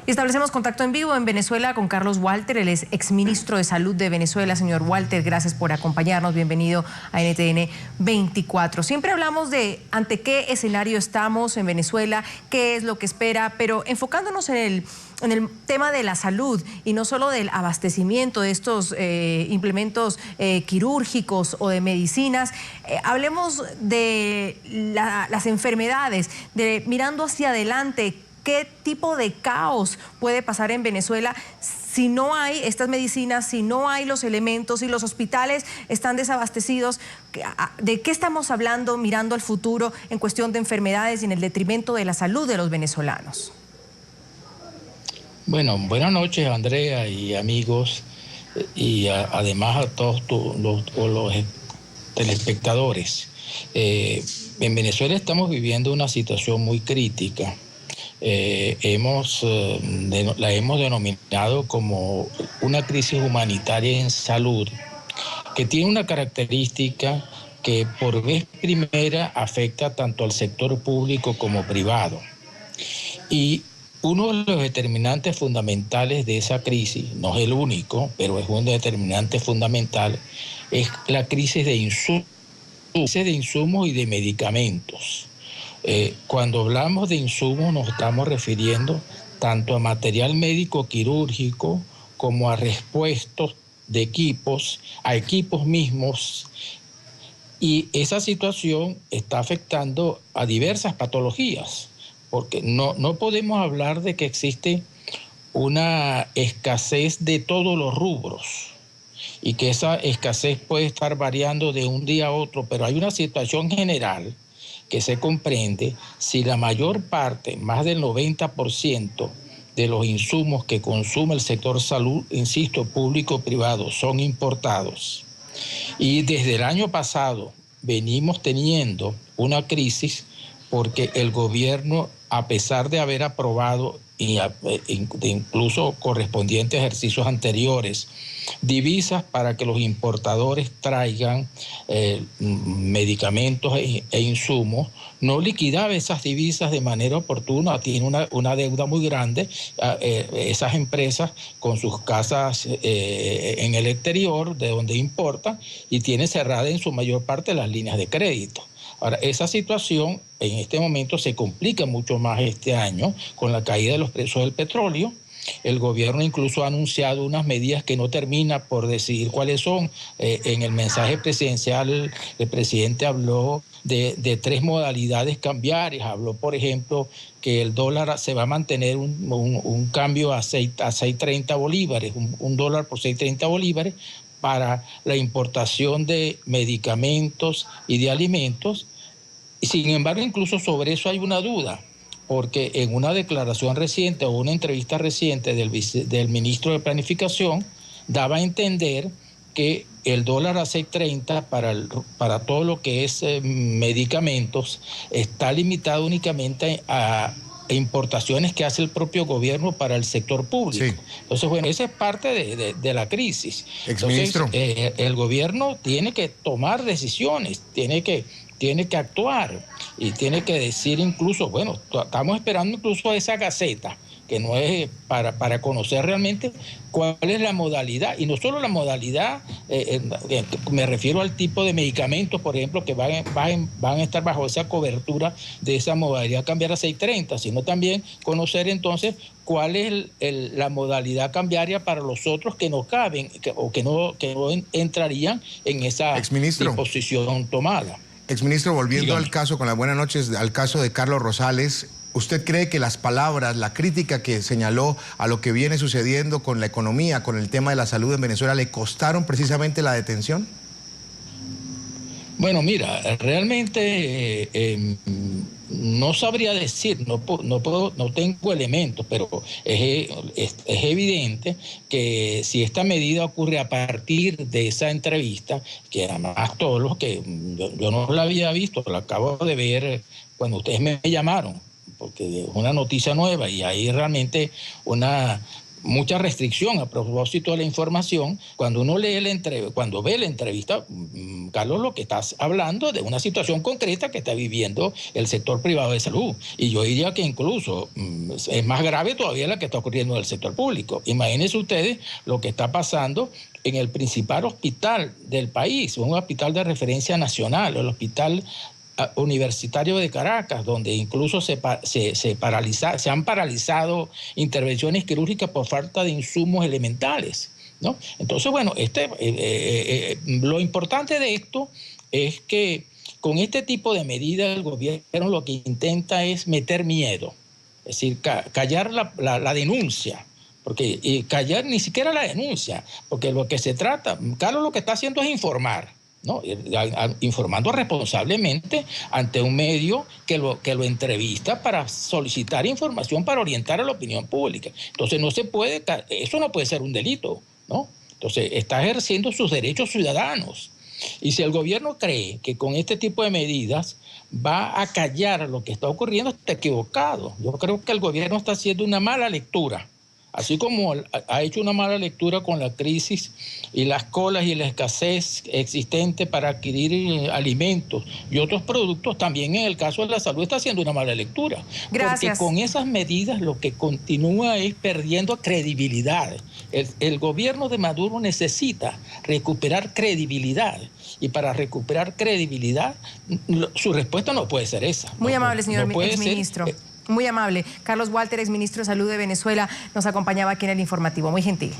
Establecemos contacto en vivo en Venezuela con Carlos Walter, él es exministro de Salud de Venezuela. Señor Walter, gracias por acompañarnos, bienvenido a NTN 24. Siempre hablamos de ante qué escenario estamos en Venezuela, qué es lo que espera, pero enfocándonos en el tema de la salud y no solo del abastecimiento de estos implementos quirúrgicos o de medicinas, hablemos de las enfermedades, de mirando hacia adelante. ¿Qué tipo de caos puede pasar en Venezuela si no hay estas medicinas, si no hay los elementos, si los hospitales están desabastecidos? ¿De qué estamos hablando mirando al futuro en cuestión de enfermedades y en el detrimento de la salud de los venezolanos? Bueno, buenas noches, Andrea y amigos, y además a todos los telespectadores. En Venezuela estamos viviendo una situación muy crítica. La hemos denominado como una crisis humanitaria en salud, que tiene una característica que por vez primera afecta tanto al sector público como privado. Y uno de los determinantes fundamentales de esa crisis, no es el único, pero es un determinante fundamental, es la crisis de insumos y de medicamentos. Cuando hablamos de insumos nos estamos refiriendo tanto a material médico quirúrgico como a repuestos de equipos, a equipos mismos, y esa situación está afectando a diversas patologías, porque no podemos hablar de que existe una escasez de todos los rubros y que esa escasez puede estar variando de un día a otro, pero hay una situación general que se comprende si la mayor parte, más del 90% de los insumos que consume el sector salud, insisto, público-privado, son importados. Y desde el año pasado venimos teniendo una crisis porque el gobierno, a pesar de haber aprobado y de incluso correspondientes ejercicios anteriores, divisas para que los importadores traigan medicamentos e insumos, no liquidaba esas divisas de manera oportuna, tiene una deuda muy grande, esas empresas con sus casas en el exterior, de donde importan, y tiene cerrada en su mayor parte las líneas de crédito. Ahora, esa situación en este momento se complica mucho más este año con la caída de los precios del petróleo. El gobierno incluso ha anunciado unas medidas que no termina por decidir cuáles son. En el mensaje presidencial, el presidente habló de 3 modalidades cambiarias. Habló, por ejemplo, que el dólar se va a mantener un cambio a 6.30 bolívares, un dólar por 6.30 bolívares para la importación de medicamentos y de alimentos. Sin embargo, incluso sobre eso hay una duda, porque en una declaración reciente o una entrevista reciente del ministro de Planificación daba a entender que el dólar a 6.30 para todo lo que es medicamentos está limitado únicamente a importaciones que hace el propio gobierno para el sector público. Sí. Entonces, bueno, esa es parte de la crisis. Exministro. Entonces, el gobierno tiene que tomar decisiones, tiene que actuar y tiene que decir incluso, bueno, estamos esperando incluso a esa gaceta, que no es para conocer realmente cuál es la modalidad, y no solo la modalidad, me refiero al tipo de medicamentos, por ejemplo, que van a estar bajo esa cobertura de esa modalidad cambiar a 6.30, sino también conocer entonces cuál es la modalidad cambiaria para los otros que no caben o que no entrarían en esa disposición tomada. Exministro, volviendo al caso, con las buenas noches, al caso de Carlos Rosales, ¿usted cree que las palabras, la crítica que señaló a lo que viene sucediendo con la economía, con el tema de la salud en Venezuela, le costaron precisamente la detención? Bueno, mira, realmente no sabría decir, no tengo elementos, pero es evidente que si esta medida ocurre a partir de esa entrevista, que además todos los que yo no la había visto, la acabo de ver cuando ustedes me llamaron, porque es una noticia nueva y hay realmente una mucha restricción a propósito de la información. Cuando uno lee cuando ve la entrevista, Carlos lo que está hablando de una situación concreta que está viviendo el sector privado de salud. Y yo diría que incluso es más grave todavía la que está ocurriendo en el sector público. Imagínense ustedes lo que está pasando en el principal hospital del país, un hospital de referencia nacional, el Hospital Universitario de Caracas, donde incluso se han paralizado intervenciones quirúrgicas por falta de insumos elementales, ¿no? Entonces, bueno, lo importante de esto es que con este tipo de medidas el gobierno lo que intenta es meter miedo, es decir, callar la denuncia. Porque callar ni siquiera la denuncia, porque lo que se trata, Carlos lo que está haciendo es informar, ¿no? Informando responsablemente ante un medio que lo entrevista para solicitar información para orientar a la opinión pública. Entonces eso no puede ser un delito, ¿no? Entonces está ejerciendo sus derechos ciudadanos. Y si el gobierno cree que con este tipo de medidas va a callar lo que está ocurriendo, está equivocado. Yo creo que el gobierno está haciendo una mala lectura. Así como ha hecho una mala lectura con la crisis y las colas y la escasez existente para adquirir alimentos y otros productos, también en el caso de la salud está haciendo una mala lectura. Gracias. Porque con esas medidas lo que continúa es perdiendo credibilidad. El gobierno de Maduro necesita recuperar credibilidad. Y para recuperar credibilidad, su respuesta no puede ser esa. Muy amable, señor exministro. Muy amable. Carlos Walter, exministro de Salud de Venezuela, nos acompañaba aquí en el informativo. Muy gentil.